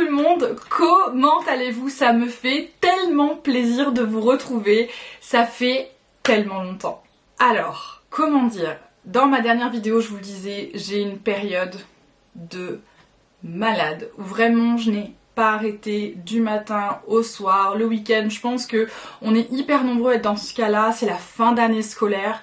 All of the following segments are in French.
le monde, comment allez-vous? Ça me fait tellement plaisir de vous retrouver, ça fait tellement longtemps. Alors, comment dire? Dans ma dernière vidéo, je vous le disais, j'ai une période de malade où vraiment je n'ai pas arrêté du matin au soir, le week-end. Je pense que on est hyper nombreux à être dans ce cas-là, c'est la fin d'année scolaire,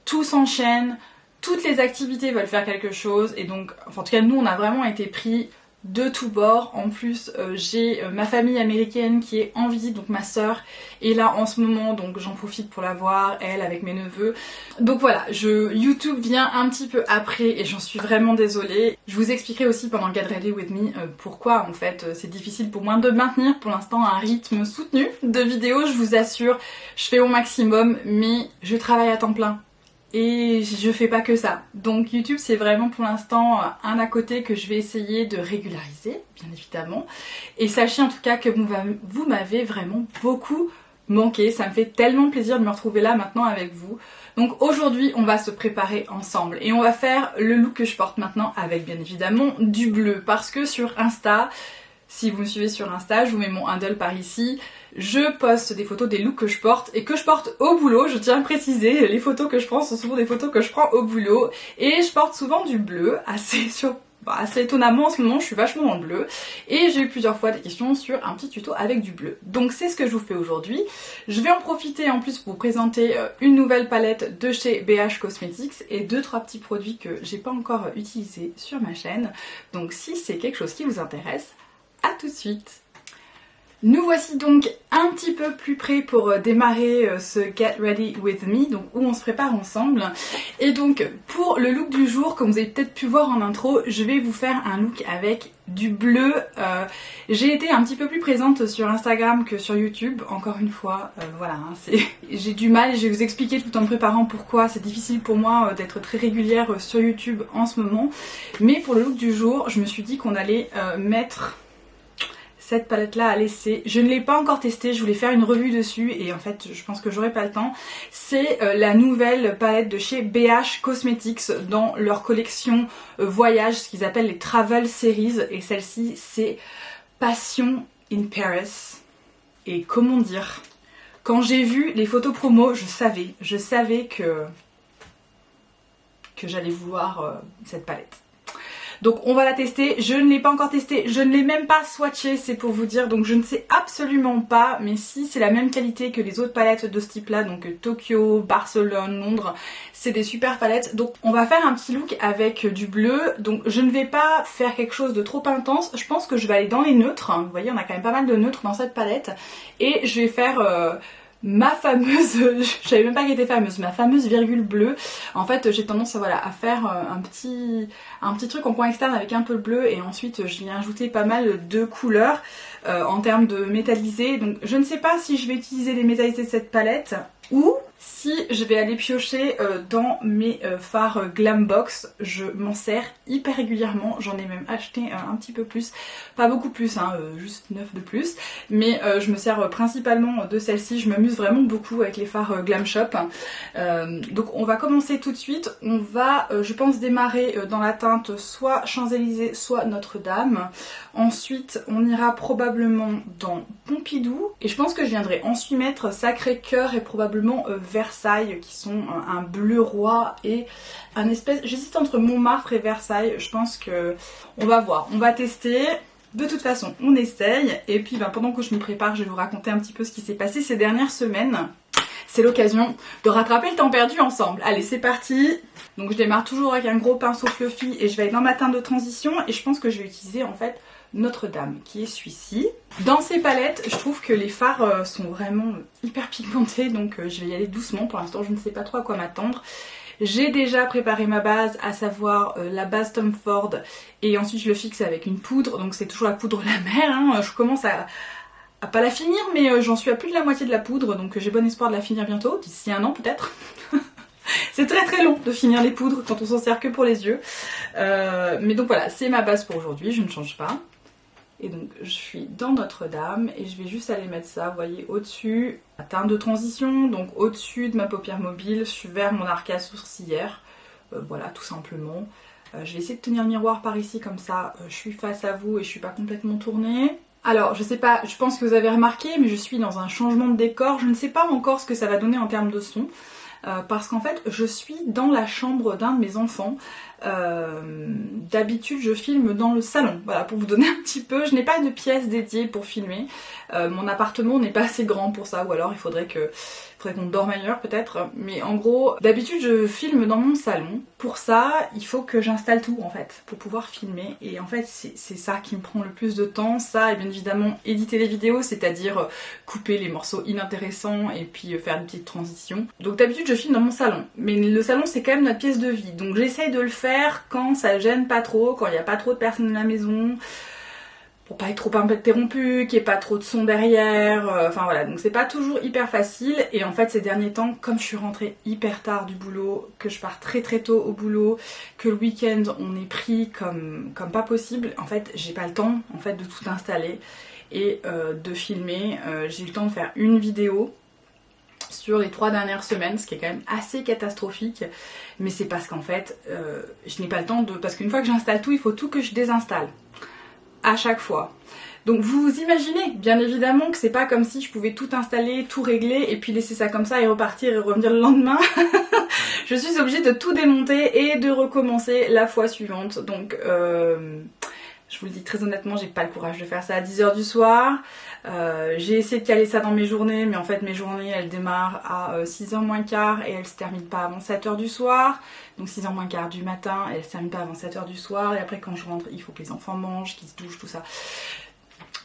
tout s'enchaîne, toutes les activités veulent faire quelque chose et donc, enfin, en tout cas nous on a vraiment été pris de tous bords. En plus j'ai ma famille américaine qui est en visite, donc ma soeur est là en ce moment, donc j'en profite pour la voir, elle avec mes neveux. Donc voilà, YouTube vient un petit peu après et j'en suis vraiment désolée. Je vous expliquerai aussi pendant Get Ready With Me pourquoi en fait c'est difficile pour moi de maintenir pour l'instant un rythme soutenu de vidéos. Je vous assure, je fais au maximum mais je travaille à temps plein. Et je fais pas que ça. Donc YouTube c'est vraiment pour l'instant un à côté que je vais essayer de régulariser, bien évidemment. Et sachez en tout cas que vous m'avez vraiment beaucoup manqué. Ça me fait tellement plaisir de me retrouver là maintenant avec vous. Donc aujourd'hui on va se préparer ensemble. Et on va faire le look que je porte maintenant avec bien évidemment du bleu. Parce que sur Insta, si vous me suivez sur Insta, je vous mets mon handle par ici. Je poste des photos des looks que je porte et que je porte au boulot. Je tiens à préciser, les photos que je prends sont souvent des photos que je prends au boulot. Et je porte souvent du bleu, assez étonnamment en ce moment, je suis vachement dans le bleu. Et j'ai eu plusieurs fois des questions sur un petit tuto avec du bleu. Donc c'est ce que je vous fais aujourd'hui. Je vais en profiter en plus pour vous présenter une nouvelle palette de chez BH Cosmetics et 2-3 petits produits que j'ai pas encore utilisés sur ma chaîne. Donc si c'est quelque chose qui vous intéresse, à tout de suite. Nous voici donc un petit peu plus près pour démarrer ce Get Ready With Me, donc où on se prépare ensemble. Et donc pour le look du jour, comme vous avez peut-être pu voir en intro, je vais vous faire un look avec du bleu. J'ai été un petit peu plus présente sur Instagram que sur YouTube, encore une fois, voilà, hein, j'ai du mal et je vais vous expliquer tout en me préparant pourquoi c'est difficile pour moi d'être très régulière sur YouTube en ce moment. Mais pour le look du jour, je me suis dit qu'on allait mettre cette palette là à laisser. Je ne l'ai pas encore testée, je voulais faire une revue dessus et en fait je pense que j'aurai pas le temps. C'est la nouvelle palette de chez BH Cosmetics dans leur collection voyage, ce qu'ils appellent les Travel Series, et celle-ci c'est Passion in Paris. Et comment dire, quand j'ai vu les photos promo, je savais que j'allais vouloir cette palette. Donc on va la tester, je ne l'ai pas encore testée, je ne l'ai même pas swatchée, c'est pour vous dire, donc je ne sais absolument pas, mais si c'est la même qualité que les autres palettes de ce type là, donc Tokyo, Barcelone, Londres, c'est des super palettes. Donc on va faire un petit look avec du bleu, donc je ne vais pas faire quelque chose de trop intense, je pense que je vais aller dans les neutres, vous voyez on a quand même pas mal de neutres dans cette palette, et je vais faire ma fameuse, je savais même pas qu'elle était fameuse, ma fameuse virgule bleue. En fait j'ai tendance à faire un petit truc en point externe avec un peu de bleu et ensuite je viens ajouter pas mal de couleurs en termes de métallisé. Donc je ne sais pas si je vais utiliser les métallisés de cette palette ou si je vais aller piocher dans mes fards Glambox. Je m'en sers hyper régulièrement, j'en ai même acheté un petit peu plus, pas beaucoup plus, hein, juste 9 de plus, mais je me sers principalement de celle-ci. Je m'amuse vraiment beaucoup avec les fards Glam Shop. Donc on va commencer tout de suite, on va je pense démarrer dans la teinte soit Champs-Élysées soit Notre-Dame. Ensuite on ira probablement dans Pompidou et je pense que je viendrai ensuite mettre Sacré-Cœur et probablement Versailles, qui sont un bleu roi et un espèce, j'hésite entre Montmartre et Versailles. Je pense que on va voir, on va tester. De toute façon on essaye et puis pendant que je me prépare je vais vous raconter un petit peu ce qui s'est passé ces dernières semaines. C'est l'occasion de rattraper le temps perdu ensemble. Allez c'est parti. Donc je démarre toujours avec un gros pinceau fluffy et je vais aller dans ma teinte de transition et je pense que je vais utiliser en fait Notre-Dame qui est celui-ci. Dans ces palettes je trouve que les fards sont vraiment hyper pigmentés, donc je vais y aller doucement. Pour l'instant je ne sais pas trop à quoi m'attendre. J'ai déjà préparé ma base, à savoir la base Tom Ford, et ensuite je le fixe avec une poudre, donc c'est toujours la poudre la mer, hein. Je commence à pas la finir mais j'en suis à plus de la moitié de la poudre, donc j'ai bon espoir de la finir bientôt, d'ici un an peut-être. C'est très très long de finir les poudres quand on s'en sert que pour les yeux. Mais donc voilà, c'est ma base pour aujourd'hui, je ne change pas. Et donc je suis dans Notre-Dame et je vais juste aller mettre ça, vous voyez, au-dessus, la teinte de transition, donc au-dessus de ma paupière mobile, je suis vers mon arcade sourcilière. Voilà, tout simplement. Je vais essayer de tenir le miroir par ici comme ça je suis face à vous et je suis pas complètement tournée. Alors je sais pas, je pense que vous avez remarqué mais je suis dans un changement de décor, je ne sais pas encore ce que ça va donner en termes de son. Parce qu'en fait je suis dans la chambre d'un de mes enfants. D'habitude je filme dans le salon, voilà, pour vous donner un petit peu. Je n'ai pas de pièce dédiée pour filmer. Mon appartement n'est pas assez grand pour ça, ou alors il faudrait qu'on dorme ailleurs peut-être. Mais en gros, d'habitude je filme dans mon salon. Pour ça, il faut que j'installe tout en fait, pour pouvoir filmer. Et en fait c'est ça qui me prend le plus de temps. Ça et bien évidemment éditer les vidéos, c'est-à-dire couper les morceaux inintéressants et puis faire une petite transition. Donc d'habitude je filme dans mon salon. Mais le salon c'est quand même notre pièce de vie. Donc j'essaye de le faire quand ça gêne pas trop, quand il n'y a pas trop de personnes à la maison, pour pas être trop interrompu, qu'il n'y ait pas trop de son derrière, enfin voilà, donc c'est pas toujours hyper facile. Et en fait ces derniers temps, comme je suis rentrée hyper tard du boulot, que je pars très très tôt au boulot, que le week-end on est pris comme pas possible, en fait j'ai pas le temps en fait de tout installer et de filmer. J'ai eu le temps de faire une vidéo sur les 3 dernières semaines, ce qui est quand même assez catastrophique, mais c'est parce qu'en fait je n'ai pas le temps parce qu'une fois que j'installe tout, il faut tout que je désinstalle à chaque fois. Donc vous imaginez bien évidemment que c'est pas comme si je pouvais tout installer, tout régler et puis laisser ça comme ça et repartir et revenir le lendemain. Je suis obligée de tout démonter et de recommencer la fois suivante. Donc je vous le dis très honnêtement, j'ai pas le courage de faire ça à 10 h du soir. J'ai essayé de caler ça dans mes journées, mais en fait mes journées elles démarrent à 6 h moins quart et elles se terminent pas avant 7 h du soir. Donc 6 h moins quart du matin et elles se terminent pas avant 7 h du soir. Et après quand je rentre, il faut que les enfants mangent, qu'ils se douchent, tout ça.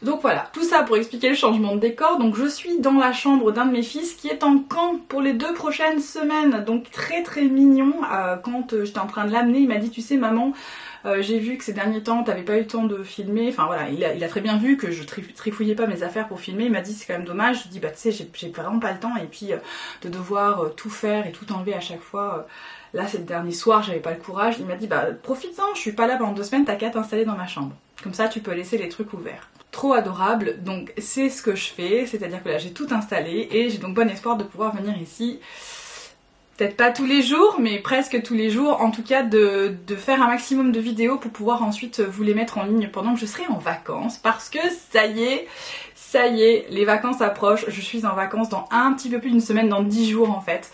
Donc voilà, tout ça pour expliquer le changement de décor. Donc je suis dans la chambre d'un de mes fils qui est en camp pour les 2 prochaines semaines. Donc très très mignon. Quand j'étais en train de l'amener, il m'a dit tu sais maman, j'ai vu que ces derniers temps t'avais pas eu le temps de filmer. Enfin voilà, il a très bien vu que je trifouillais pas mes affaires pour filmer. Il m'a dit c'est quand même dommage. Je lui dis bah tu sais j'ai vraiment pas le temps et puis de devoir tout faire et tout enlever à chaque fois. Là c'est le dernier soir, j'avais pas le courage. Il m'a dit bah profites-en, je suis pas là pendant 2 semaines, t'as qu'à t'installer dans ma chambre. Comme ça tu peux laisser les trucs ouverts. Trop adorable, donc c'est ce que je fais, c'est-à-dire que là j'ai tout installé et j'ai donc bon espoir de pouvoir venir ici, peut-être pas tous les jours, mais presque tous les jours, en tout cas de faire un maximum de vidéos pour pouvoir ensuite vous les mettre en ligne pendant que je serai en vacances, parce que ça y est, les vacances approchent, je suis en vacances dans un petit peu plus d'une semaine, dans 10 jours en fait.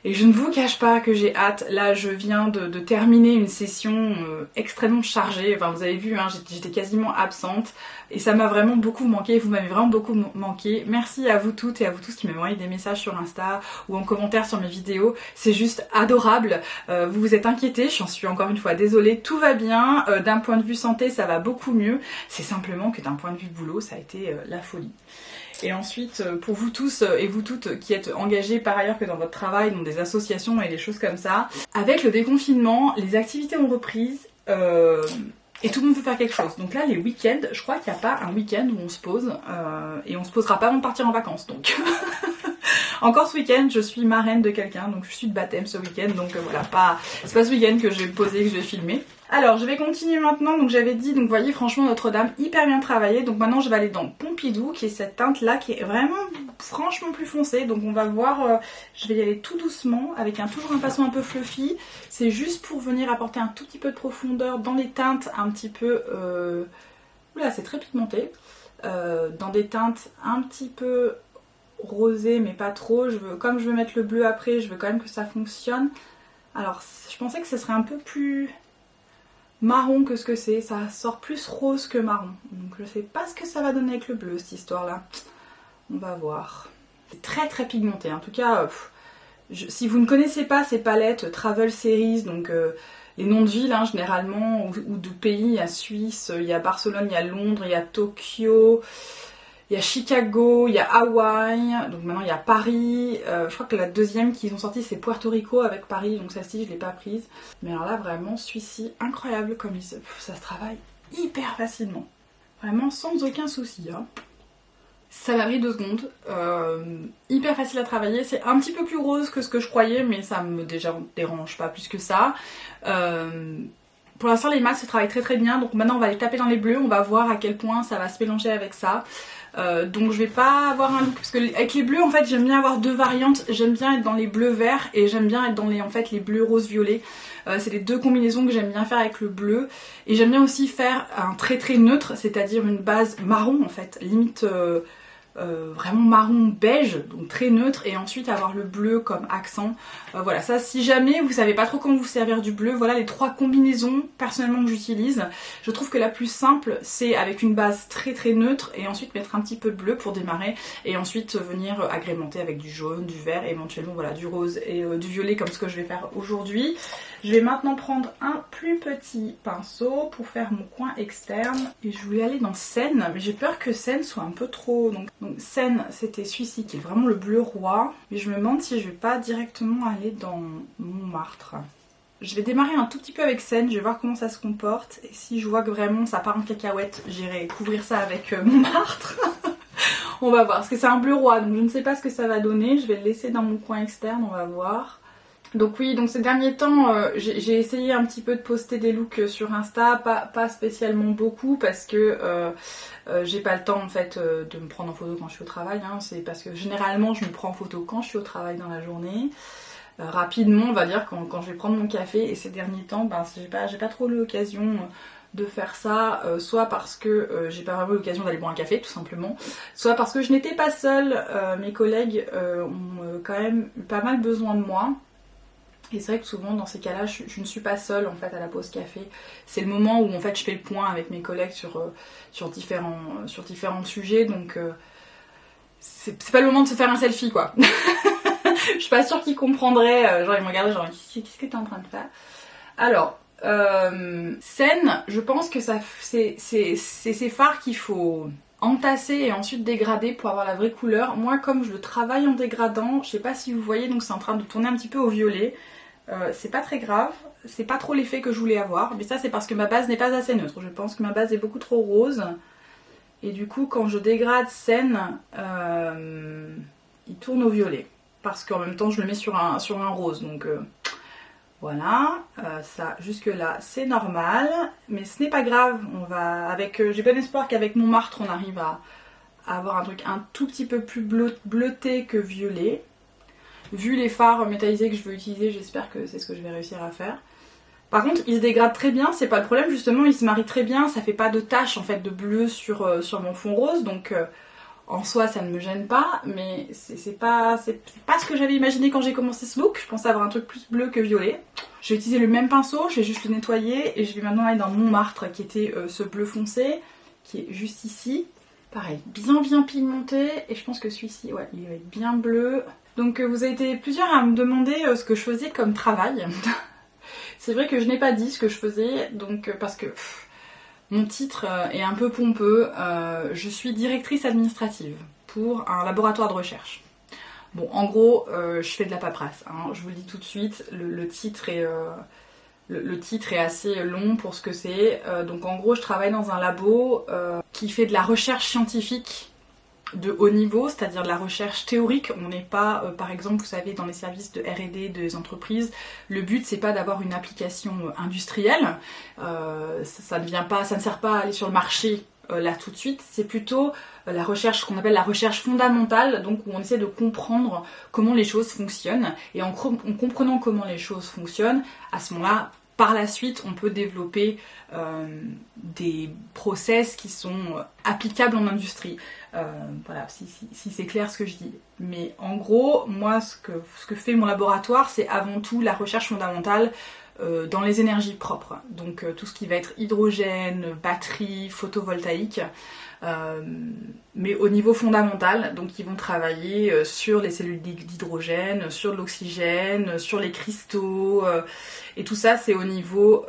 Et je ne vous cache pas que j'ai hâte. Là je viens de terminer une session extrêmement chargée, enfin vous avez vu hein, j'étais quasiment absente et ça m'a vraiment beaucoup manqué, vous m'avez vraiment beaucoup manqué. Merci à vous toutes et à vous tous qui m'avez envoyé des messages sur Insta ou en commentaire sur mes vidéos, c'est juste adorable. Vous vous êtes inquiétés, j'en suis encore une fois désolée, tout va bien, d'un point de vue santé ça va beaucoup mieux, c'est simplement que d'un point de vue boulot ça a été la folie. Et ensuite, pour vous tous et vous toutes qui êtes engagés par ailleurs que dans votre travail, dans des associations et des choses comme ça, avec le déconfinement, les activités ont repris et tout le monde peut faire quelque chose. Donc là, les week-ends, je crois qu'il n'y a pas un week-end où on se pose et on se posera pas avant de partir en vacances. Donc encore ce week-end, je suis marraine de quelqu'un, donc je suis de baptême ce week-end. Donc voilà, c'est pas ce week-end que je vais me poser, que je vais filmer. Alors je vais continuer maintenant, donc j'avais dit, donc vous voyez franchement Notre-Dame hyper bien travaillé, donc maintenant je vais aller dans Pompidou qui est cette teinte là qui est vraiment franchement plus foncée, donc on va voir, je vais y aller tout doucement avec toujours un façon un peu fluffy, c'est juste pour venir apporter un tout petit peu de profondeur dans les teintes un petit peu, oula c'est très pigmenté, dans des teintes un petit peu rosées mais pas trop, comme je veux mettre le bleu après, je veux quand même que ça fonctionne. Alors je pensais que ce serait un peu plus marron que ce que c'est, ça sort plus rose que marron, donc je sais pas ce que ça va donner avec le bleu cette histoire là, on va voir. C'est très très pigmenté, en tout cas si vous ne connaissez pas ces palettes Travel Series, donc les noms de villes hein, généralement ou de pays, il y a Suisse, il y a Barcelone, il y a Londres, il y a Tokyo, il y a Chicago, il y a Hawaï, donc maintenant il y a Paris, je crois que la deuxième qu'ils ont sortie c'est Puerto Rico avec Paris, donc celle-ci je l'ai pas prise. Mais alors là vraiment celui-ci incroyable comme ça se travaille hyper facilement, vraiment sans aucun souci. Hein. Ça m'a pris 2 secondes, hyper facile à travailler, c'est un petit peu plus rose que ce que je croyais mais ça me dérange pas plus que ça. Pour l'instant les mats se travaillent très très bien, donc maintenant on va les taper dans les bleus, on va voir à quel point ça va se mélanger avec ça. Donc je vais pas avoir un look, parce que avec les bleus en fait j'aime bien avoir 2 variantes, j'aime bien être dans les bleus verts et j'aime bien être dans les bleus rose violet. C'est les deux combinaisons que j'aime bien faire avec le bleu. Et j'aime bien aussi faire un très neutre, c'est-à-dire une base marron en fait, limite vraiment marron beige, donc très neutre, et ensuite avoir le bleu comme accent. Voilà, ça si jamais vous savez pas trop comment vous servir du bleu, voilà les 3 combinaisons personnellement que j'utilise. Je trouve que la plus simple c'est avec une base très neutre et ensuite mettre un petit peu de bleu pour démarrer et ensuite venir agrémenter avec du jaune, du vert, éventuellement voilà du rose et du violet comme ce que je vais faire aujourd'hui. Je vais maintenant prendre un plus petit pinceau pour faire mon coin externe et je voulais aller dans Seine, mais j'ai peur que Seine soit un peu trop... Donc Seine c'était celui-ci qui est vraiment le bleu roi, mais je me demande si je vais pas directement aller dans Montmartre. Je vais démarrer un tout petit peu avec Seine, je vais voir comment ça se comporte et si je vois que vraiment ça part en cacahuète, j'irai couvrir ça avec Montmartre. On va voir, parce que c'est un bleu roi donc je ne sais pas ce que ça va donner, je vais le laisser dans mon coin externe, on va voir. Donc oui, donc ces derniers temps, j'ai essayé un petit peu de poster des looks sur Insta, pas spécialement beaucoup parce que j'ai pas le temps en fait de me prendre en photo quand je suis au travail, hein. C'est parce que généralement je me prends en photo quand je suis au travail dans la journée, rapidement on va dire quand je vais prendre mon café, et ces derniers temps ben, j'ai pas trop eu l'occasion de faire ça, soit parce que j'ai pas vraiment eu l'occasion d'aller boire un café tout simplement, soit parce que je n'étais pas seule, mes collègues ont quand même eu pas mal besoin de moi. Et c'est vrai que souvent dans ces cas-là, je ne suis pas seule en fait à la pause café. C'est le moment où en fait je fais le point avec mes collègues sur différents sujets, donc c'est pas le moment de se faire un selfie quoi. Je suis pas sûre qu'ils comprendraient, genre ils me regardaient genre qu'est-ce que t'es en train de faire. Alors, Seine, je pense que c'est ces fards qu'il faut entasser et ensuite dégrader pour avoir la vraie couleur. Moi comme je le travaille en dégradant, je sais pas si vous voyez, donc c'est en train de tourner un petit peu au violet. C'est pas très grave, c'est pas trop l'effet que je voulais avoir, mais ça c'est parce que ma base n'est pas assez neutre. Je pense que ma base est beaucoup trop rose et du coup quand je dégrade Seine, il tourne au violet parce qu'en même temps je le mets sur un rose, donc voilà, ça jusque là c'est normal, mais ce n'est pas grave. On va j'ai bon espoir qu'avec Montmartre on arrive à avoir un truc un tout petit peu plus bleuté que violet. Vu les fards métallisés que je veux utiliser, j'espère que c'est ce que je vais réussir à faire. Par contre, ils se dégradent très bien, c'est pas le problème, justement, ils se marient très bien, ça fait pas de taches en fait de bleu sur mon fond rose, donc en soi ça ne me gêne pas, mais c'est pas ce que j'avais imaginé quand j'ai commencé ce look. Je pensais avoir un truc plus bleu que violet. Je vais utiliser le même pinceau, je vais juste le nettoyer et je vais maintenant aller dans Montmartre qui était ce bleu foncé, qui est juste ici. Pareil, bien pigmenté, et je pense que celui-ci, ouais, il va être bien bleu. Donc vous avez été plusieurs à me demander ce que je faisais comme travail. C'est vrai que je n'ai pas dit ce que je faisais, donc parce que mon titre est un peu pompeux. Je suis directrice administrative pour un laboratoire de recherche. Bon, en gros, je fais de la paperasse, hein, je vous le dis tout de suite, le titre est assez long pour ce que c'est. Donc en gros, je travaille dans un labo qui fait de la recherche scientifique de haut niveau, c'est-à-dire de la recherche théorique. On n'est pas, par exemple, vous savez, dans les services de R&D des entreprises, le but c'est pas d'avoir une application industrielle, ça ne sert pas à aller sur le marché là tout de suite, c'est plutôt la recherche qu'on appelle la recherche fondamentale, donc où on essaie de comprendre comment les choses fonctionnent, et en comprenant comment les choses fonctionnent, à ce moment-là, par la suite, on peut développer des process qui sont applicables en industrie. Voilà, si c'est clair ce que je dis. Mais en gros, moi, ce que fait mon laboratoire, c'est avant tout la recherche fondamentale dans les énergies propres. Donc tout ce qui va être hydrogène, batterie, photovoltaïque. Mais au niveau fondamental, donc ils vont travailler sur les cellules d'hydrogène, sur l'oxygène, sur les cristaux, et tout ça c'est au niveau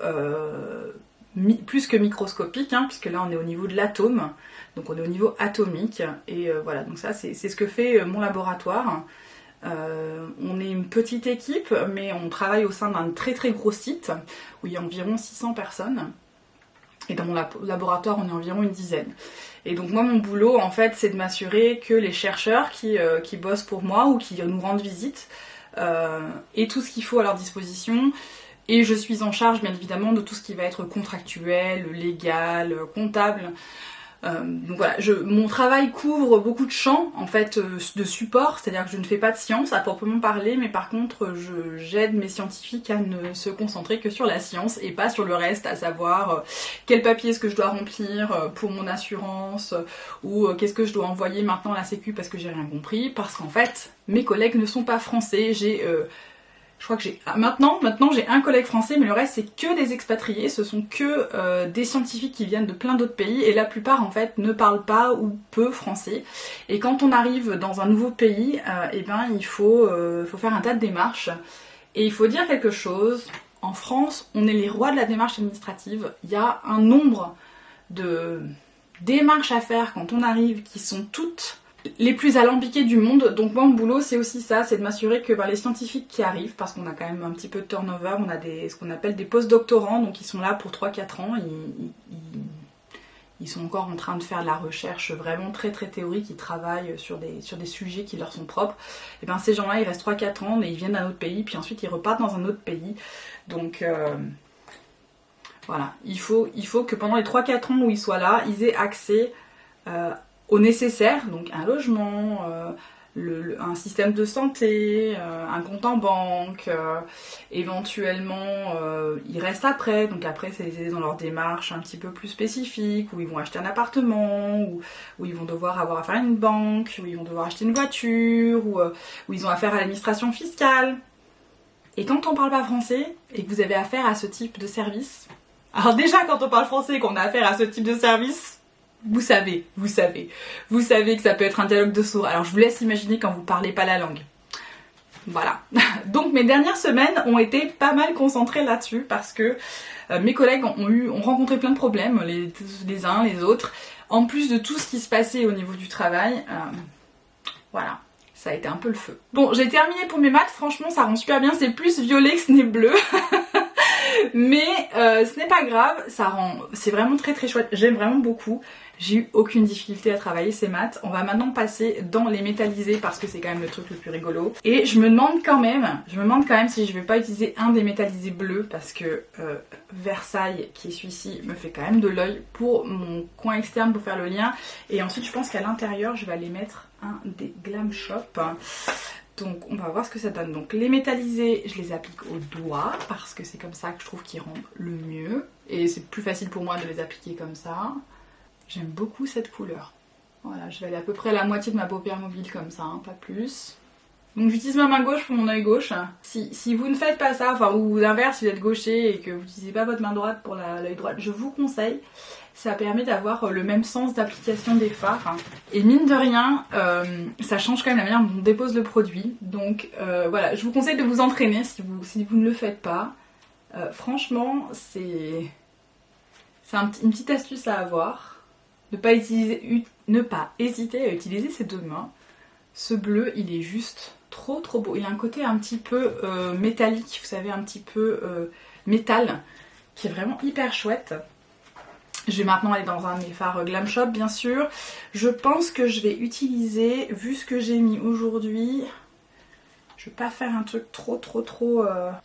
plus que microscopique, hein, puisque là on est au niveau de l'atome, donc on est au niveau atomique, et voilà, donc ça c'est ce que fait mon laboratoire. On est une petite équipe, mais on travaille au sein d'un très gros site, où il y a environ 600 personnes. Et dans mon laboratoire, on est environ une dizaine. Et donc moi, mon boulot, en fait, c'est de m'assurer que les chercheurs qui bossent pour moi ou qui nous rendent visite aient tout ce qu'il faut à leur disposition. Et je suis en charge, bien évidemment, de tout ce qui va être contractuel, légal, comptable. Donc voilà, mon travail couvre beaucoup de champs en fait de support, c'est-à-dire que je ne fais pas de science à proprement parler, mais par contre j'aide mes scientifiques à ne se concentrer que sur la science et pas sur le reste, à savoir quel papier est-ce que je dois remplir pour mon assurance ou qu'est-ce que je dois envoyer maintenant à la sécu parce que j'ai rien compris, parce qu'en fait mes collègues ne sont pas français, je crois que maintenant j'ai un collègue français, mais le reste c'est que des expatriés, ce sont que des scientifiques qui viennent de plein d'autres pays et la plupart en fait ne parlent pas ou peu français. Et quand on arrive dans un nouveau pays, eh ben il faut faire un tas de démarches. Et il faut dire quelque chose, en France on est les rois de la démarche administrative, il y a un nombre de démarches à faire quand on arrive qui sont toutes les plus alambiqués du monde. Donc mon boulot c'est aussi ça, c'est de m'assurer que les scientifiques qui arrivent, parce qu'on a quand même un petit peu de turnover, on a ce qu'on appelle des post-doctorants, donc ils sont là pour 3-4 ans, ils sont encore en train de faire de la recherche vraiment très très théorique, ils travaillent sur des sujets qui leur sont propres. Et bien ces gens-là ils restent 3-4 ans, mais ils viennent d'un autre pays, puis ensuite ils repartent dans un autre pays. Donc voilà, il faut que pendant les 3-4 ans où ils soient là, ils aient accès au nécessaire, donc un logement, un système de santé, un compte en banque, éventuellement ils restent après, donc après c'est les aider dans leur démarche un petit peu plus spécifique, où ils vont acheter un appartement, où ils vont devoir avoir affaire à une banque, où ils vont devoir acheter une voiture, où ils ont affaire à l'administration fiscale. Et quand on parle pas français et que vous avez affaire à ce type de service, alors déjà quand on parle français et qu'on a affaire à ce type de service, vous savez que ça peut être un dialogue de sourds. Alors je vous laisse imaginer quand vous parlez pas la langue. Voilà. Donc mes dernières semaines ont été pas mal concentrées là-dessus parce que mes collègues ont rencontré plein de problèmes, les uns, les autres. En plus de tout ce qui se passait au niveau du travail, voilà. Ça a été un peu le feu. Bon, j'ai terminé pour mes maths, franchement ça rend super bien, c'est plus violet que ce n'est bleu. Mais ce n'est pas grave, c'est vraiment très très chouette, j'aime vraiment beaucoup. J'ai eu aucune difficulté à travailler ces maths. On va maintenant passer dans les métallisés parce que c'est quand même le truc le plus rigolo. Et je me demande quand même si je vais pas utiliser un des métallisés bleus parce que Versailles, qui est celui-ci, me fait quand même de l'œil pour mon coin externe pour faire le lien. Et ensuite je pense qu'à l'intérieur je vais aller mettre un des Glam Shop. Donc on va voir ce que ça donne. Donc les métallisés, je les applique au doigt parce que c'est comme ça que je trouve qu'ils rendent le mieux. Et c'est plus facile pour moi de les appliquer comme ça. J'aime beaucoup cette couleur. Voilà, je vais aller à peu près à la moitié de ma paupière mobile comme ça, hein, pas plus. Donc j'utilise ma main gauche pour mon œil gauche. Si vous ne faites pas ça, enfin ou l'inverse, si vous êtes gaucher et que vous n'utilisez pas votre main droite pour l'œil droit, je vous conseille. Ça permet d'avoir le même sens d'application des fards. Et mine de rien, ça change quand même la manière dont on dépose le produit. Donc voilà, je vous conseille de vous entraîner si vous ne le faites pas. Franchement, c'est une petite astuce à avoir. Ne pas hésiter à utiliser ces deux mains. Ce bleu, il est juste trop beau. Il a un côté un petit peu métallique, vous savez, un petit peu métal, qui est vraiment hyper chouette. Je vais maintenant aller dans un de mes fards Glam Shop, bien sûr. Je pense que je vais utiliser, vu ce que j'ai mis aujourd'hui, je vais pas faire un truc trop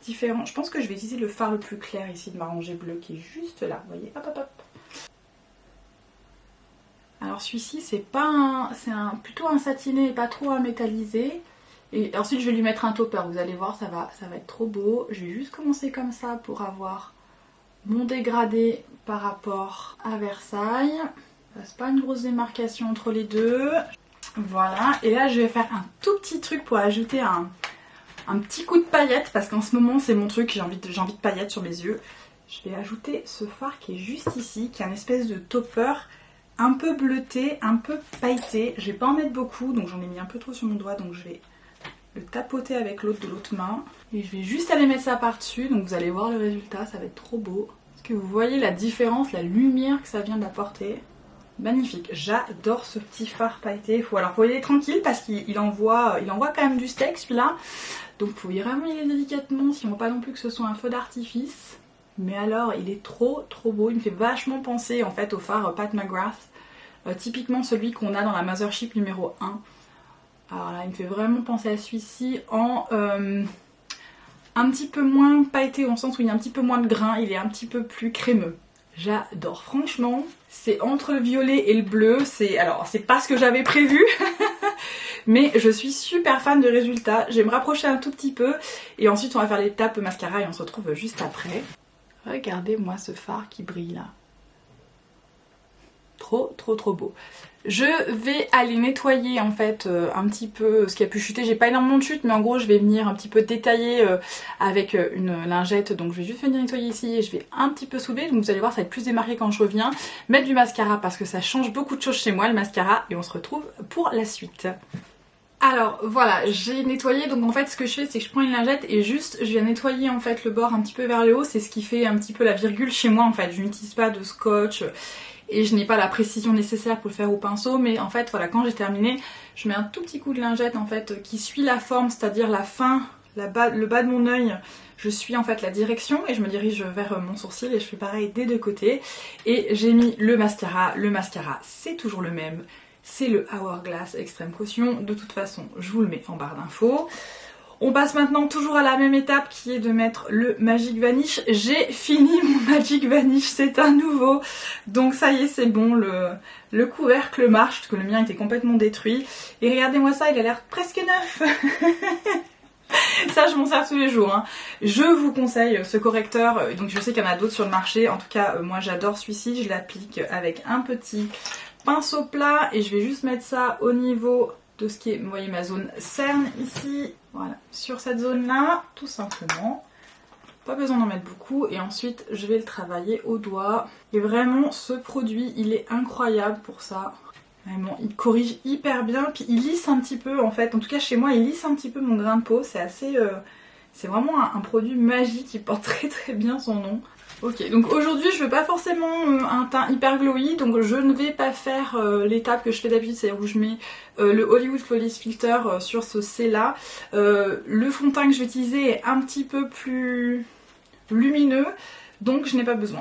différent. Je pense que je vais utiliser le fard le plus clair ici de ma rangée bleue, qui est juste là, vous voyez, hop. Alors celui-ci c'est plutôt un satiné et pas trop un métallisé. Et ensuite je vais lui mettre un topper, vous allez voir ça va être trop beau. Je vais juste commencer comme ça pour avoir mon dégradé par rapport à Versailles. C'est pas une grosse démarcation entre les deux. Voilà, et là je vais faire un tout petit truc pour ajouter un petit coup de paillettes parce qu'en ce moment c'est mon truc, j'ai envie de paillettes sur mes yeux. Je vais ajouter ce fard qui est juste ici, qui est un espèce de topper un peu bleuté, un peu pailleté. Je vais pas en mettre beaucoup, donc j'en ai mis un peu trop sur mon doigt, donc je vais le tapoter avec l'autre de l'autre main. Et je vais juste aller mettre ça par-dessus, donc vous allez voir le résultat, ça va être trop beau. Est-ce que vous voyez la différence, la lumière que ça vient d'apporter? Magnifique, j'adore ce petit fard pailleté. Alors faut y aller tranquille parce qu'il envoie quand même du steak celui-là. Donc faut y vraiment y aller délicatement si on veut pas non plus que ce soit un feu d'artifice. Mais alors il est trop beau, il me fait vachement penser en fait au phare Pat McGrath, typiquement celui qu'on a dans la Mothership numéro 1. Alors là il me fait vraiment penser à celui-ci en un petit peu moins pailleté, au sens où il y a un petit peu moins de grains, il est un petit peu plus crémeux. J'adore, franchement, c'est entre le violet et le bleu, alors c'est pas ce que j'avais prévu, mais je suis super fan du résultat, je vais me rapprocher un tout petit peu, et ensuite on va faire l'étape mascara et on se retrouve juste après. Regardez-moi ce fard qui brille là. Trop beau. Je vais aller nettoyer en fait un petit peu ce qui a pu chuter. J'ai pas énormément de chute, mais en gros je vais venir un petit peu détailler avec une lingette. Donc je vais juste venir nettoyer ici et je vais un petit peu soulever. Donc vous allez voir, ça va être plus démarqué quand je reviens. Mettre du mascara parce que ça change beaucoup de choses chez moi le mascara. Et on se retrouve pour la suite. Alors voilà, j'ai nettoyé, donc en fait ce que je fais c'est que je prends une lingette et juste je viens nettoyer en fait le bord un petit peu vers le haut, c'est ce qui fait un petit peu la virgule chez moi en fait, je n'utilise pas de scotch et je n'ai pas la précision nécessaire pour le faire au pinceau, mais en fait voilà, quand j'ai terminé, je mets un tout petit coup de lingette en fait qui suit la forme, c'est-à-dire la fin, le bas de mon œil, je suis en fait la direction et je me dirige vers mon sourcil et je fais pareil des deux côtés et j'ai mis le mascara c'est toujours le même. C'est le Hourglass Extrême Caution, de toute façon je vous le mets en barre d'infos. On passe maintenant toujours à la même étape qui est de mettre le Magic Vanish. J'ai fini mon Magic Vanish, c'est un nouveau. Donc ça y est, c'est bon, le couvercle marche, parce que le mien était complètement détruit. Et regardez-moi ça, il a l'air presque neuf. Ça je m'en sers tous les jours, hein. Je vous conseille ce correcteur, donc je sais qu'il y en a d'autres sur le marché. En tout cas moi j'adore celui-ci, je l'applique avec un petit pinceau plat et je vais juste mettre ça au niveau de ce qui est, vous voyez ma zone cerne ici, voilà, sur cette zone là, tout simplement. Pas besoin d'en mettre beaucoup et ensuite je vais le travailler au doigt. Et vraiment ce produit il est incroyable pour ça. Vraiment il corrige hyper bien, puis il lisse un petit peu en fait, en tout cas chez moi il lisse un petit peu mon grain de peau, c'est assez... c'est vraiment un produit magique qui porte très bien son nom. Ok, donc aujourd'hui je veux pas forcément un teint hyper glowy, donc je ne vais pas faire l'étape que je fais d'habitude, c'est-à-dire où je mets le Hollywood Flawless Filter sur ce C là. Le fond de teint que je vais utiliser est un petit peu plus lumineux, donc je n'ai pas besoin.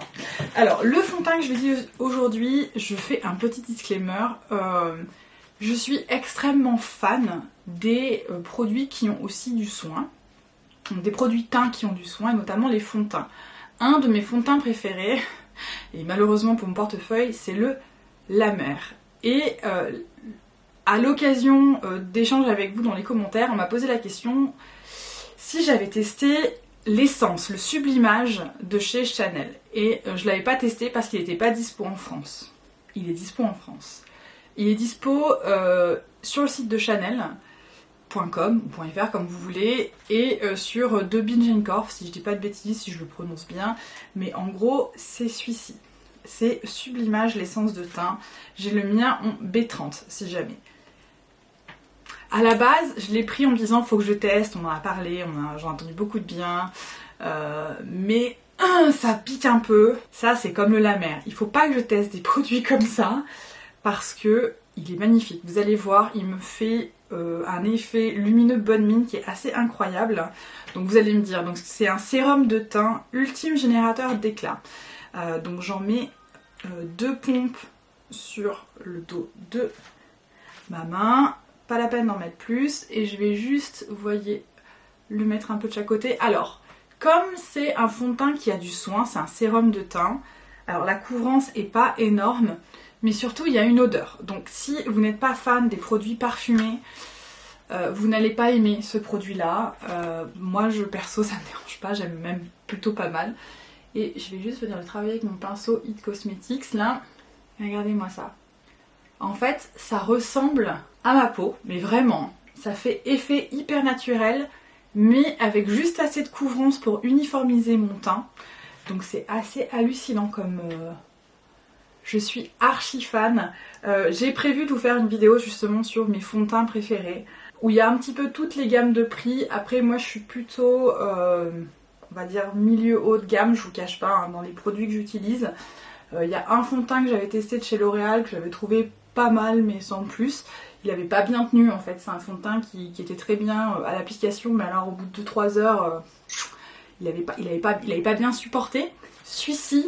Alors le fond de teint que je vais utiliser aujourd'hui, je fais un petit disclaimer. Je suis extrêmement fan des produits qui ont aussi du soin, des produits teints qui ont du soin, et notamment les fonds de teint. Un de mes fonds de teint préférés, et malheureusement pour mon portefeuille, c'est le La Mer. Et à l'occasion d'échanges avec vous dans les commentaires, on m'a posé la question si j'avais testé l'essence, le sublimage de chez Chanel. Et je l'avais pas testé parce qu'il n'était pas dispo en France. Il est dispo en France. Il est dispo sur le site de Chanel.com ou .fr comme vous voulez, et sur de Binge & Corp, si je dis pas de bêtises, si je le prononce bien, mais en gros c'est celui-ci. C'est Sublimage l'essence de teint. J'ai le mien en B30 si jamais. À la base, je l'ai pris en me disant faut que je teste, on en a parlé, j'en ai entendu beaucoup de bien, mais ça pique un peu. Ça c'est comme le La Mer. Il faut pas que je teste des produits comme ça parce que il est magnifique. Vous allez voir, il me fait un effet lumineux bonne mine qui est assez incroyable. Donc vous allez me dire, donc c'est un sérum de teint ultime générateur d'éclat. Donc j'en mets 2 pompes sur le dos de ma main. Pas la peine d'en mettre plus. Et je vais juste, vous voyez, le mettre un peu de chaque côté. Alors, comme c'est un fond de teint qui a du soin, c'est un sérum de teint. Alors la couvrance est pas énorme, mais surtout il y a une odeur. Donc si vous n'êtes pas fan des produits parfumés, vous n'allez pas aimer ce produit là. Moi perso ça me dérange pas, j'aime même plutôt pas mal. Et je vais juste venir le travailler avec mon pinceau It Cosmetics là. Regardez-moi ça. En fait ça ressemble à ma peau, mais vraiment. Ça fait effet hyper naturel, mais avec juste assez de couvrance pour uniformiser mon teint. Donc c'est assez hallucinant comme... Je suis archi fan. J'ai prévu de vous faire une vidéo justement sur mes fonds de teint préférés, où il y a un petit peu toutes les gammes de prix. Après moi je suis plutôt, on va dire milieu haut de gamme, je vous cache pas, hein, dans les produits que j'utilise. Il y a un fond de teint que j'avais testé de chez L'Oréal, que j'avais trouvé pas mal mais sans plus. Il avait pas bien tenu en fait, c'est un fond de teint qui était très bien à l'application, mais alors au bout de 2-3 heures, il avait pas bien supporté. Celui-ci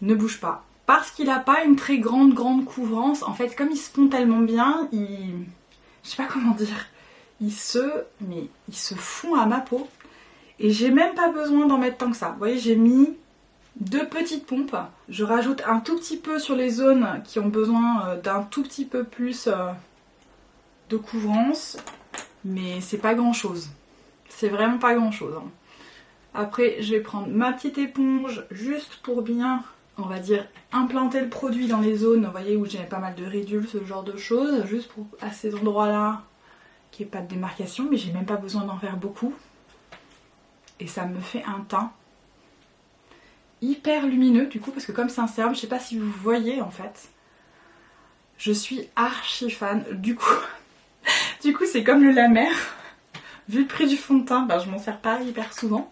ne bouge pas. Parce qu'il n'a pas une très grande couvrance, en fait comme il se fond tellement bien, je sais pas comment dire, il se fond à ma peau. Et j'ai même pas besoin d'en mettre tant que ça. Vous voyez, j'ai mis 2 petites pompes. Je rajoute un tout petit peu sur les zones qui ont besoin d'un tout petit peu plus de couvrance, mais c'est pas grand chose. C'est vraiment pas grand chose. Hein. Après, je vais prendre ma petite éponge juste pour bien, on va dire, implanter le produit dans les zones, vous voyez, où j'ai pas mal de ridules, ce genre de choses, juste pour à ces endroits-là qu'il n'y ait pas de démarcation, mais j'ai même pas besoin d'en faire beaucoup. Et ça me fait un teint hyper lumineux du coup, parce que comme c'est un sérum, je sais pas si vous voyez en fait, je suis archi fan. Du coup c'est comme le La Mer. Vu le prix du fond de teint, ben, je m'en sers pas hyper souvent.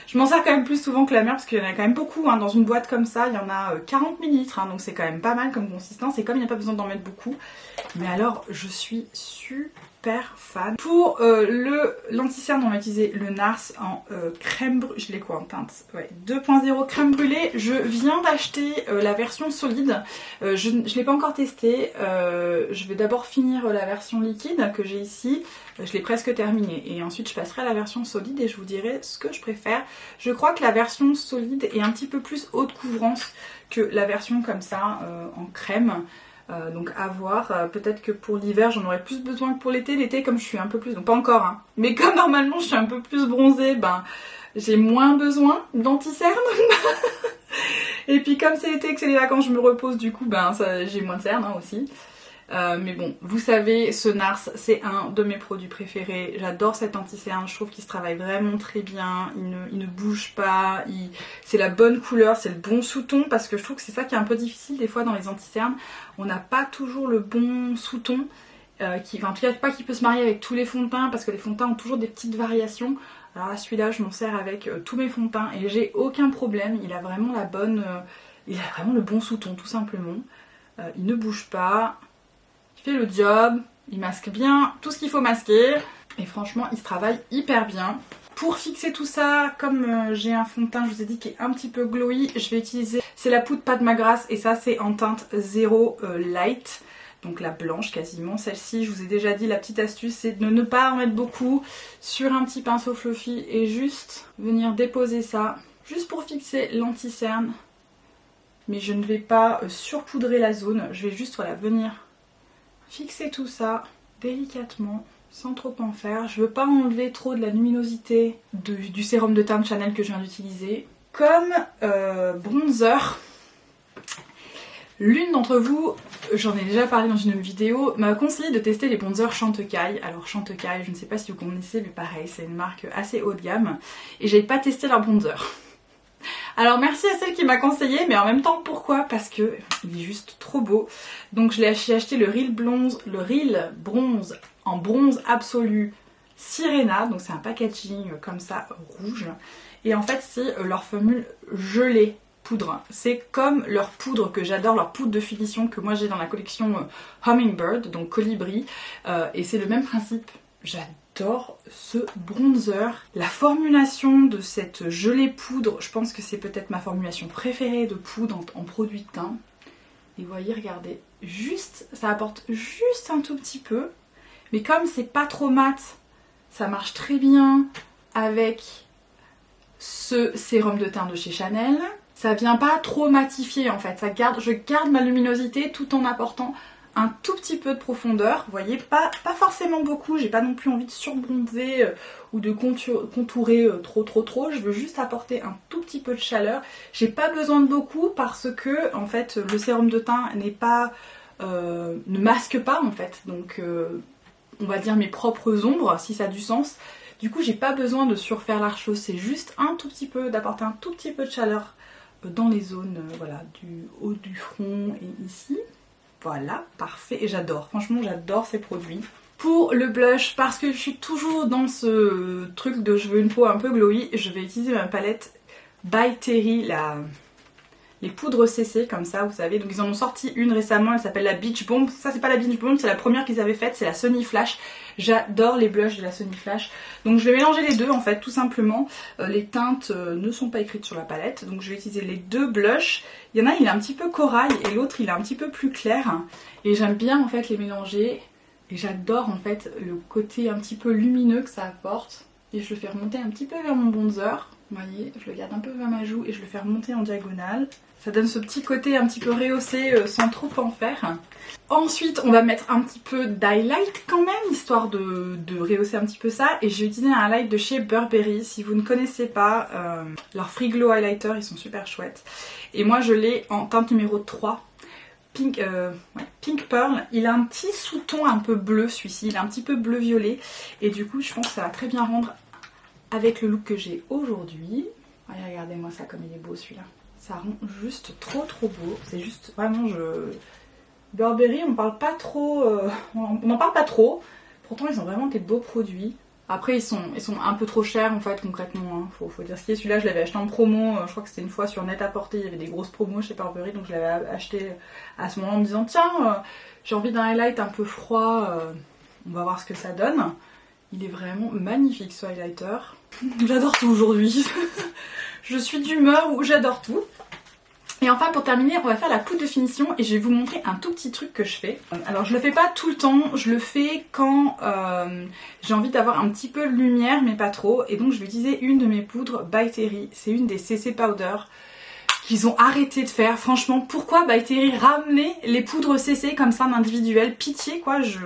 Je m'en sers quand même plus souvent que La Mer parce qu'il y en a quand même beaucoup. Hein. Dans une boîte comme ça, il y en a 40 ml, hein, donc c'est quand même pas mal comme consistance. Et comme il n'y a pas besoin d'en mettre beaucoup, mais alors je suis super fan. Pour l'anti-cerne, on va utiliser le NARS en crème brûlée. Je l'ai quoi en teinte, ouais, 2.0 crème brûlée. Je viens d'acheter la version solide. Je ne l'ai pas encore testée. Je vais d'abord finir la version liquide que j'ai ici. Je l'ai presque terminée. Et ensuite, je passerai à la version solide et je vous dirai ce que je préfère. Je crois que la version solide est un petit peu plus haute couvrance que la version comme ça en crème. Donc à voir, peut-être que pour l'hiver j'en aurais plus besoin que pour l'été. L'été, comme je suis un peu plus, donc pas encore hein, mais comme normalement je suis un peu plus bronzée, ben j'ai moins besoin d'anti-cerne. Et puis comme c'est l'été, que c'est les vacances, je me repose, du coup ben j'ai moins de cernes hein, aussi. Mais bon, vous savez, ce NARS c'est un de mes produits préférés. J'adore cet anti-cerne, je trouve qu'il se travaille vraiment très bien, il ne bouge pas, c'est la bonne couleur, c'est le bon sous-ton, parce que je trouve que c'est ça qui est un peu difficile des fois dans les anti-cernes. On n'a pas toujours le bon sous-ton, en tout cas pas qui peut se marier avec tous les fonds de teint, parce que les fonds de teint ont toujours des petites variations. Alors là, celui-là, je m'en sers avec tous mes fonds de teint et j'ai aucun problème, il a vraiment il a vraiment le bon sous-ton tout simplement. Il ne bouge pas. Il fait le job, il masque bien tout ce qu'il faut masquer et franchement il se travaille hyper bien. Pour fixer tout ça, comme j'ai un fond de teint, je vous ai dit, qui est un petit peu glowy, je vais utiliser, c'est la poudre Pas de ma Grâce et ça c'est en teinte 0 light, donc la blanche quasiment. Celle-ci, je vous ai déjà dit, la petite astuce c'est de ne pas en mettre beaucoup sur un petit pinceau fluffy et juste venir déposer ça, juste pour fixer l'anti-cerne. Mais je ne vais pas surpoudrer la zone, je vais juste voilà, venir fixer tout ça délicatement, sans trop en faire. Je veux pas enlever trop de la luminosité du sérum de teint de Chanel que je viens d'utiliser. Comme bronzer, l'une d'entre vous, j'en ai déjà parlé dans une vidéo, m'a conseillé de tester les bronzers Chantecaille. Alors Chantecaille, je ne sais pas si vous connaissez, mais pareil, c'est une marque assez haut de gamme. Et j'avais pas testé leur bronzer. Alors merci à celle qui m'a conseillé, mais en même temps pourquoi? Parce que il est juste trop beau. Donc j'ai acheté le Real Bronze en bronze absolu Sirena. Donc c'est un packaging comme ça rouge. Et en fait c'est leur formule gelée poudre. C'est comme leur poudre que j'adore, leur poudre de finition que moi j'ai dans la collection Hummingbird, donc colibri. Et c'est le même principe. J'adore ce bronzer. La formulation de cette gelée poudre, je pense que c'est peut-être ma formulation préférée de poudre en produit de teint. Et vous voyez, regardez, juste, ça apporte juste un tout petit peu. Mais comme c'est pas trop mat, ça marche très bien avec ce sérum de teint de chez Chanel. Ça vient pas trop matifier en fait. Je garde ma luminosité tout en apportant un tout petit peu de profondeur, vous voyez, pas forcément beaucoup, j'ai pas non plus envie de surbronzer ou de contourer trop, je veux juste apporter un tout petit peu de chaleur. J'ai pas besoin de beaucoup parce que en fait le sérum de teint ne masque pas en fait, donc on va dire mes propres ombres si ça a du sens. Du coup j'ai pas besoin de surfaire la chose, c'est juste un tout petit peu, d'apporter un tout petit peu de chaleur dans les zones voilà, du haut du front et ici. Voilà, parfait, et j'adore, franchement j'adore ces produits. Pour le blush, parce que je suis toujours dans ce truc de je veux une peau un peu glowy, je vais utiliser ma palette By Terry, les poudres CC comme ça, vous savez. Donc ils en ont sorti une récemment, elle s'appelle la Beach Bomb. Ça c'est pas la Beach Bomb, c'est la première qu'ils avaient faite, c'est la Sunny Flash. J'adore les blushs de la Sunny Flash. Donc je vais mélanger les deux en fait, tout simplement. Les teintes ne sont pas écrites sur la palette, donc je vais utiliser les deux blushs. Il y en a, il est un petit peu corail et l'autre il est un petit peu plus clair. Et j'aime bien en fait les mélanger. Et j'adore en fait le côté un petit peu lumineux que ça apporte. et je le fais remonter un petit peu vers mon bronzer. Vous voyez, je le garde un peu vers ma joue et je le fais remonter en diagonale. Ça donne ce petit côté un petit peu rehaussé sans trop en faire. Ensuite, on va mettre un petit peu d'highlight quand même, histoire de rehausser un petit peu ça. Et j'ai utilisé un highlight de chez Burberry. Si vous ne connaissez pas, leur Free Glow Highlighter, ils sont super chouettes. Et moi, je l'ai en teinte numéro 3. Pink Pearl. Il a un petit sous-ton un peu bleu, celui-ci. Il est un petit peu bleu-violet. Et du coup, je pense que ça va très bien rendre avec le look que j'ai aujourd'hui. Allez, regardez-moi ça comme il est beau celui-là. Ça rend juste trop beau. C'est juste vraiment Burberry, on parle pas trop, on n'en parle pas trop. Pourtant, ils ont vraiment des beaux produits. Après, ils sont un peu trop chers en fait, concrètement. Hein. Faut dire ce qui est. Celui-là, je l'avais acheté en promo. Je crois que c'était une fois sur Net-à-Porter. Il y avait des grosses promos chez Burberry, donc je l'avais acheté à ce moment en me disant tiens, j'ai envie d'un highlight un peu froid. On va voir ce que ça donne. Il est vraiment magnifique ce highlighter. J'adore tout aujourd'hui. Je suis d'humeur où j'adore tout. Et enfin pour terminer, on va faire la poudre de finition et je vais vous montrer un tout petit truc que je fais. Alors je le fais pas tout le temps, je le fais quand j'ai envie d'avoir un petit peu de lumière mais pas trop. Et donc je vais utiliser une de mes poudres By Terry, c'est une des CC Powder qu'ils ont arrêté de faire. Franchement, pourquoi By Terry ramener les poudres CC comme ça en individuel? Pitié quoi, je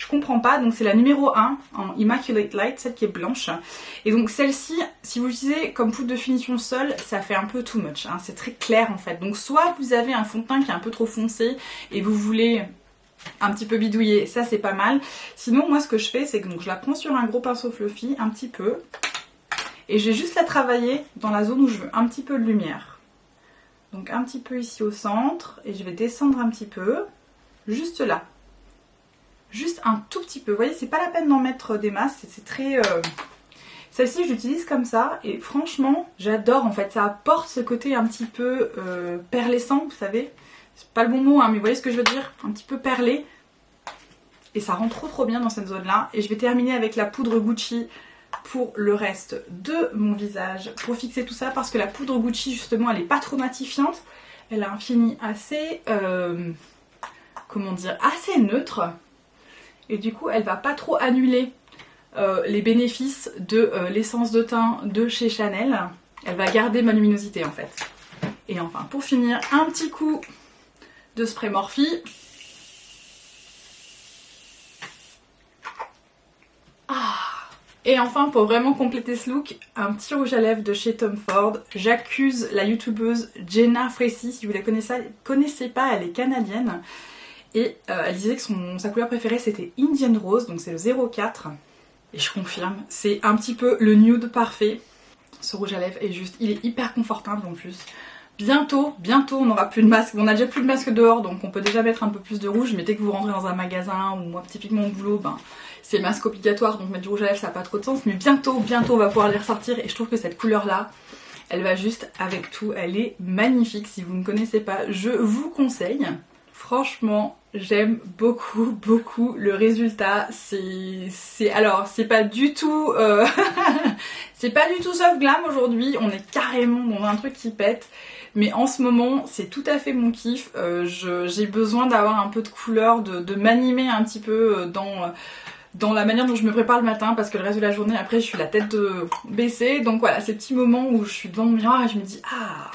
comprends pas. Donc c'est la numéro 1 en Immaculate Light, celle qui est blanche. Et donc celle-ci, si vous l'utilisez comme poudre de finition seule, ça fait un peu too much, hein. C'est très clair en fait. Donc soit vous avez un fond de teint qui est un peu trop foncé et vous voulez un petit peu bidouiller, ça c'est pas mal. Sinon moi ce que je fais, c'est que donc, je la prends sur un gros pinceau fluffy, un petit peu. Et je vais juste la travailler dans la zone où je veux un petit peu de lumière. Donc un petit peu ici au centre et je vais descendre un petit peu, juste là. Juste un tout petit peu, vous voyez c'est pas la peine d'en mettre des masses, c'est très... Celle-ci je l'utilise comme ça et franchement j'adore en fait, ça apporte ce côté un petit peu perlescent, vous savez. C'est pas le bon mot hein, mais vous voyez ce que je veux dire, un petit peu perlé. Et ça rend trop bien dans cette zone là. Et je vais terminer avec la poudre Gucci pour le reste de mon visage pour fixer tout ça parce que la poudre Gucci justement elle est pas trop matifiante, elle a un fini assez comment dire, assez neutre et du coup elle va pas trop annuler les bénéfices de l'essence de teint de chez Chanel, elle va garder ma luminosité en fait. Et enfin pour finir un petit coup de spray Morphe. Et enfin pour vraiment compléter ce look, un petit rouge à lèvres de chez Tom Ford. J'accuse la youtubeuse Jenna Fressy, si vous la connaissez pas, elle est canadienne. Et elle disait que sa couleur préférée c'était Indian Rose, donc c'est le 04. Et je confirme, c'est un petit peu le nude parfait. Ce rouge à lèvres est juste, il est hyper confortable en plus. Bientôt on n'aura plus de masque, on a déjà plus de masque dehors donc on peut déjà mettre un peu plus de rouge, mais dès que vous rentrez dans un magasin ou moi typiquement au boulot, ben c'est masque obligatoire donc mettre du rouge à lèvres ça n'a pas trop de sens, mais bientôt on va pouvoir les ressortir et je trouve que cette couleur là elle va juste avec tout, elle est magnifique. Si vous ne connaissez pas, je vous conseille. Franchement j'aime beaucoup le résultat. Alors c'est pas du tout c'est pas du tout soft glam aujourd'hui, on est carrément dans un truc qui pète. Mais en ce moment c'est tout à fait mon kiff. J'ai besoin d'avoir un peu de couleur, de m'animer un petit peu dans la manière dont je me prépare le matin, parce que le reste de la journée après je suis la tête baissée. Donc voilà, ces petits moments où je suis devant mon miroir et je me dis ah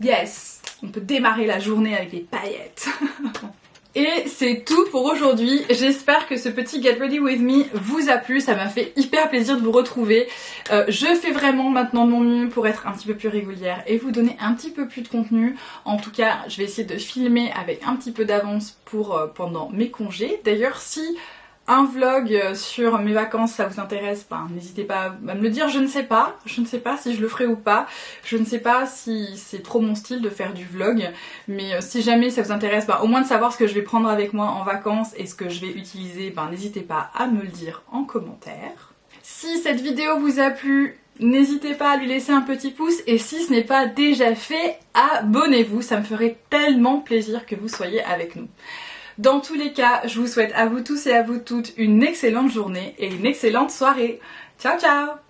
yes, on peut démarrer la journée avec des paillettes. Et c'est tout pour aujourd'hui. J'espère que ce petit Get Ready With Me vous a plu. Ça m'a fait hyper plaisir de vous retrouver. Je fais vraiment maintenant de mon mieux pour être un petit peu plus régulière et vous donner un petit peu plus de contenu. En tout cas, je vais essayer de filmer avec un petit peu d'avance pour pendant mes congés. D'ailleurs, si un vlog sur mes vacances ça vous intéresse, ben, n'hésitez pas à me le dire. Je ne sais pas si je le ferai ou pas, je ne sais pas si c'est trop mon style de faire du vlog, mais si jamais ça vous intéresse, ben, au moins de savoir ce que je vais prendre avec moi en vacances et ce que je vais utiliser, ben, n'hésitez pas à me le dire en commentaire. Si cette vidéo vous a plu, n'hésitez pas à lui laisser un petit pouce et si ce n'est pas déjà fait, abonnez-vous, ça me ferait tellement plaisir que vous soyez avec nous. Dans tous les cas, je vous souhaite à vous tous et à vous toutes une excellente journée et une excellente soirée. Ciao ciao!